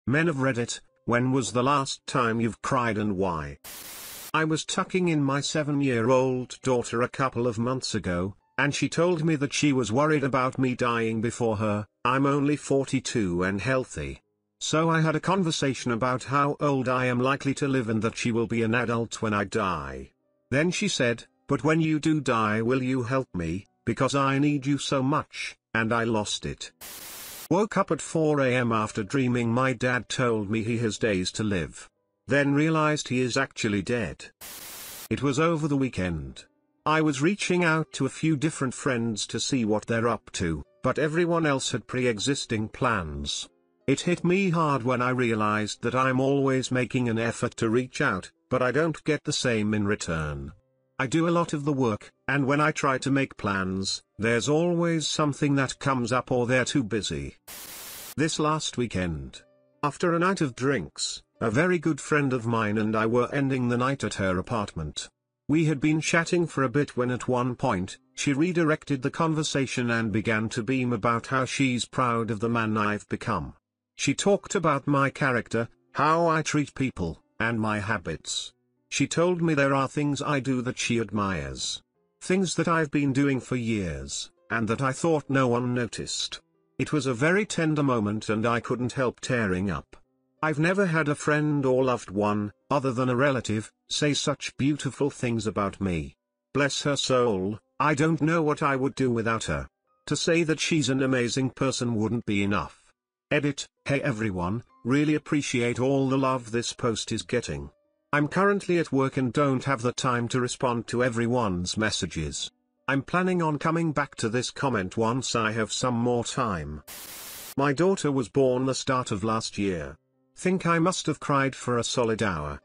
Men of Reddit, when was the last time you've cried and why? I was tucking in my 7-year-old daughter a couple of months ago, and she told me that she was worried about me dying before her. I'm only 42 and healthy. So I had a conversation about how old I am likely to live and that she will be an adult when I die. Then she said, "But when you do die, will you help me, because I need you so much," and I lost it. Woke up at 4 a.m. after dreaming my dad told me he has days to live. Then realized he is actually dead. It was over the weekend. I was reaching out to a few different friends to see what they're up to, but everyone else had pre-existing plans. It hit me hard when I realized that I'm always making an effort to reach out, but I don't get the same in return. I do a lot of the work, and when I try to make plans, there's always something that comes up or they're too busy. This last weekend, after a night of drinks, a very good friend of mine and I were ending the night at her apartment. We had been chatting for a bit when at one point, she redirected the conversation and began to beam about how she's proud of the man I've become. She talked about my character, how I treat people, and my habits. She told me there are things I do that she admires. Things that I've been doing for years, and that I thought no one noticed. It was a very tender moment and I couldn't help tearing up. I've never had a friend or loved one, other than a relative, say such beautiful things about me. Bless her soul, I don't know what I would do without her. To say that she's an amazing person wouldn't be enough. Edit, hey everyone, really appreciate all the love this post is getting. I'm currently at work and don't have the time to respond to everyone's messages. I'm planning on coming back to this comment once I have some more time. My daughter was born the start of last year. Think I must have cried for a solid hour.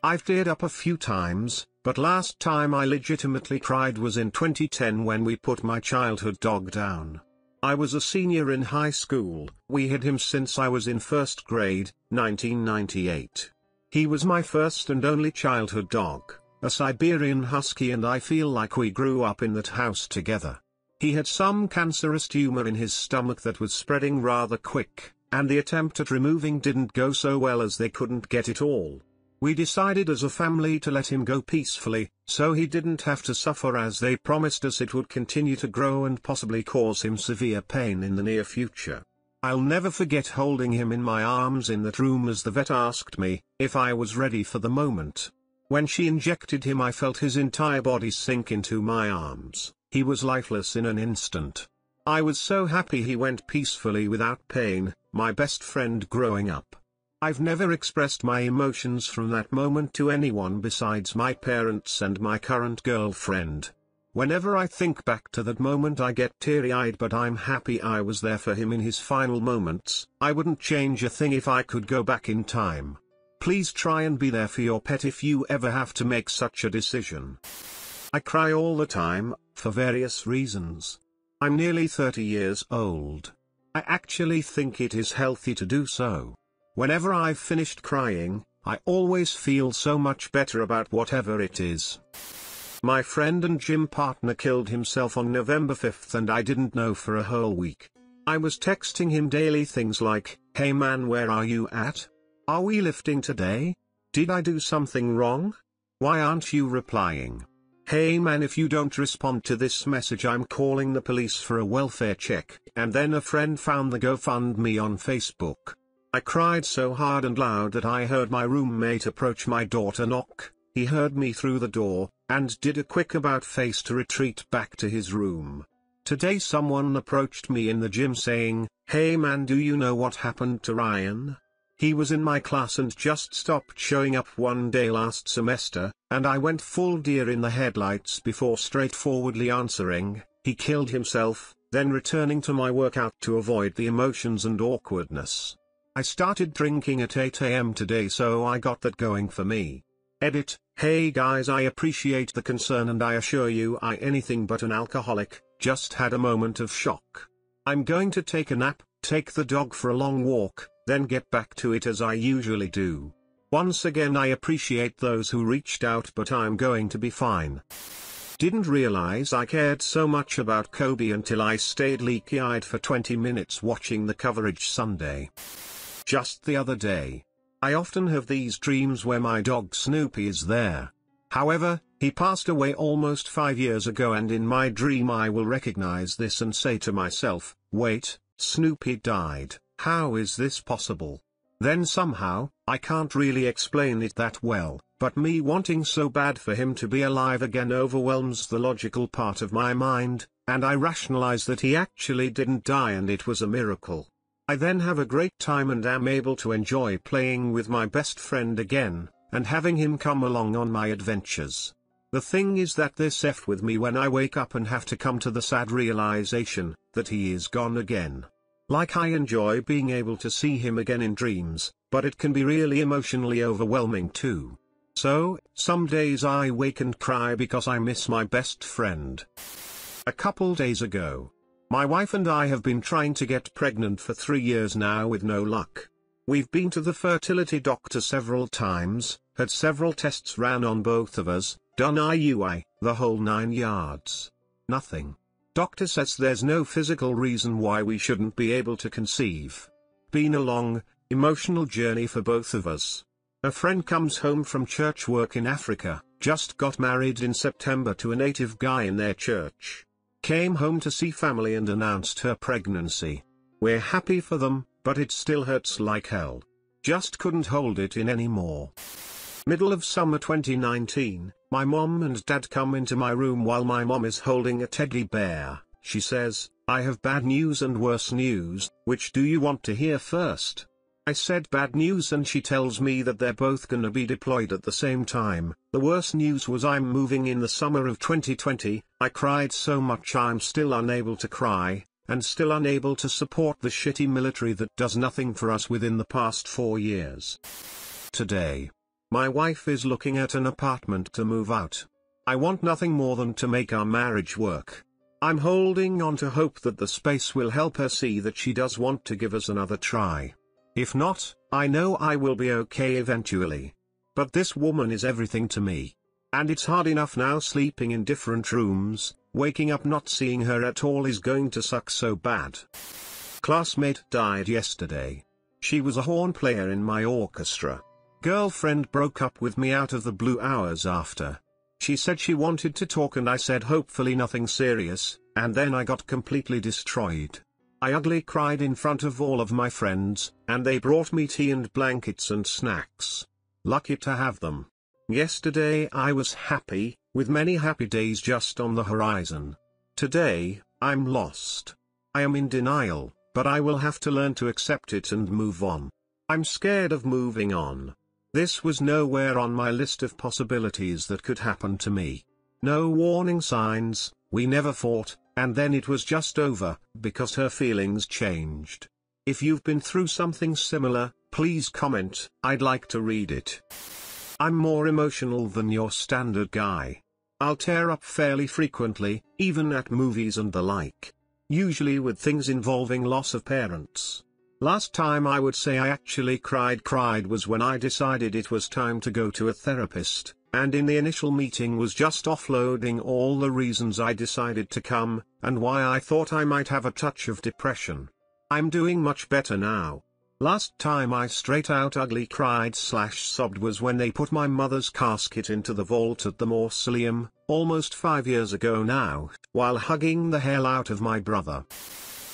I've teared up a few times, but last time I legitimately cried was in 2010 when we put my childhood dog down. I was a senior in high school. We had him since I was in first grade, 1998. He was my first and only childhood dog, a Siberian Husky, and I feel like we grew up in that house together. He had some cancerous tumor in his stomach that was spreading rather quick, and the attempt at removing didn't go so well as they couldn't get it all. We decided as a family to let him go peacefully, so he didn't have to suffer, as they promised us it would continue to grow and possibly cause him severe pain in the near future. I'll never forget holding him in my arms in that room as the vet asked me if I was ready for the moment. When she injected him, I felt his entire body sink into my arms. He was lifeless in an instant. I was so happy he went peacefully without pain, my best friend growing up. I've never expressed my emotions from that moment to anyone besides my parents and my current girlfriend. Whenever I think back to that moment I get teary-eyed, but I'm happy I was there for him in his final moments. I wouldn't change a thing if I could go back in time. Please try and be there for your pet if you ever have to make such a decision. I cry all the time, for various reasons. I'm nearly 30 years old. I actually think it is healthy to do so. Whenever I've finished crying, I always feel so much better about whatever it is. My friend and gym partner killed himself on November 5th and I didn't know for a whole week. I was texting him daily things like, "Hey man, where are you at? Are we lifting today? Did I do something wrong? Why aren't you replying? Hey man, if you don't respond to this message I'm calling the police for a welfare check." And then a friend found the GoFundMe on Facebook. I cried so hard and loud that I heard my roommate approach my door to knock. He heard me through the door, and did a quick about-face to retreat back to his room. Today someone approached me in the gym saying, "Hey man, do you know what happened to Ryan? He was in my class and just stopped showing up one day last semester," and I went full deer in the headlights before straightforwardly answering, "He killed himself," then returning to my workout to avoid the emotions and awkwardness. I started drinking at 8 a.m. today, so I got that going for me. Edit, hey guys, I appreciate the concern and I assure you I anything but an alcoholic, just had a moment of shock. I'm going to take a nap, take the dog for a long walk, then get back to it as I usually do. Once again I appreciate those who reached out, but I'm going to be fine. Didn't realize I cared so much about Kobe until I stayed leaky-eyed for 20 minutes watching the coverage Sunday. Just the other day. I often have these dreams where my dog Snoopy is there. However, he passed away almost 5 years ago, and in my dream I will recognize this and say to myself, wait, Snoopy died, how is this possible? Then somehow, I can't really explain it that well, but me wanting so bad for him to be alive again overwhelms the logical part of my mind, and I rationalize that he actually didn't die and it was a miracle. I then have a great time and am able to enjoy playing with my best friend again, and having him come along on my adventures. The thing is that this F with me when I wake up and have to come to the sad realization that he is gone again. Like, I enjoy being able to see him again in dreams, but it can be really emotionally overwhelming too. So, some days I wake and cry because I miss my best friend. A couple days ago, my wife and I have been trying to get pregnant for 3 years now with no luck. We've been to the fertility doctor several times, had several tests ran on both of us, done IUI, the whole 9 yards. Nothing. Doctor says there's no physical reason why we shouldn't be able to conceive. Been a long, emotional journey for both of us. A friend comes home from church work in Africa, just got married in September to a native guy in their church. Came home to see family and announced her pregnancy. We're happy for them, but it still hurts like hell. Just couldn't hold it in anymore. Middle of summer 2019, my mom and dad come into my room while my mom is holding a teddy bear. She says, I have bad news and worse news, which do you want to hear first? I said bad news and she tells me that they're both gonna be deployed at the same time. The worst news was I'm moving in the summer of 2020, I cried so much I'm still unable to cry, and still unable to support the shitty military that does nothing for us within the past 4 years. Today, my wife is looking at an apartment to move out. I want nothing more than to make our marriage work. I'm holding on to hope that the space will help her see that she does want to give us another try. If not, I know I will be okay eventually. But this woman is everything to me. And it's hard enough now sleeping in different rooms, waking up not seeing her at all is going to suck so bad. Classmate died yesterday. She was a horn player in my orchestra. Girlfriend broke up with me out of the blue hours after. She said she wanted to talk and I said hopefully nothing serious, and then I got completely destroyed. I ugly cried in front of all of my friends, and they brought me tea and blankets and snacks. Lucky to have them. Yesterday I was happy, with many happy days just on the horizon. Today, I'm lost. I am in denial, but I will have to learn to accept it and move on. I'm scared of moving on. This was nowhere on my list of possibilities that could happen to me. No warning signs, we never fought, and then it was just over, because her feelings changed. If you've been through something similar, please comment, I'd like to read it. I'm more emotional than your standard guy. I'll tear up fairly frequently, even at movies and the like. Usually with things involving loss of parents. Last time I would say I actually cried was when I decided it was time to go to a therapist, and in the initial meeting was just offloading all the reasons I decided to come, and why I thought I might have a touch of depression. I'm doing much better now. Last time I straight out ugly cried/sobbed was when they put my mother's casket into the vault at the mausoleum, almost 5 years ago now, while hugging the hell out of my brother.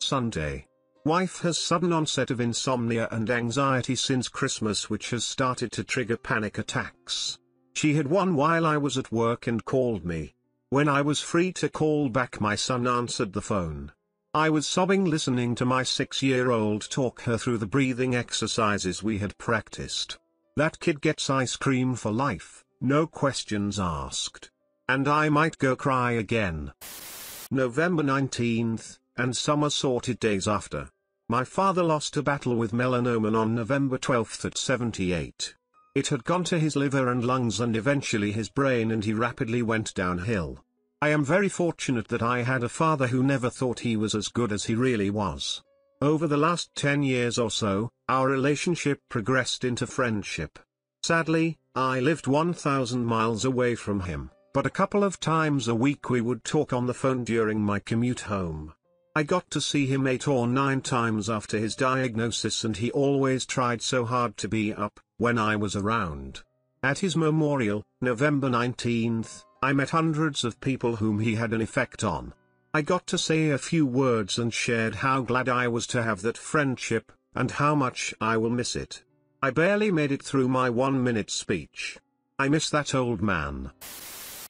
Sunday. Wife has sudden onset of insomnia and anxiety since Christmas, which has started to trigger panic attacks. She had one while I was at work and called me. When I was free to call back, my son answered the phone. I was sobbing listening to my 6-year-old talk her through the breathing exercises we had practiced. That kid gets ice cream for life, no questions asked. And I might go cry again. November 19th, and some assorted days after. My father lost a battle with melanoma on November 12th at 78. It had gone to his liver and lungs and eventually his brain, and he rapidly went downhill. I am very fortunate that I had a father who never thought he was as good as he really was. Over the last 10 years or so, our relationship progressed into friendship. Sadly, I lived 1,000 miles away from him, but a couple of times a week we would talk on the phone during my commute home. I got to see him 8 or 9 times after his diagnosis, and he always tried so hard to be up when I was around. At his memorial, November 19th, I met hundreds of people whom he had an effect on. I got to say a few words and shared how glad I was to have that friendship, and how much I will miss it. I barely made it through my 1-minute speech. I miss that old man.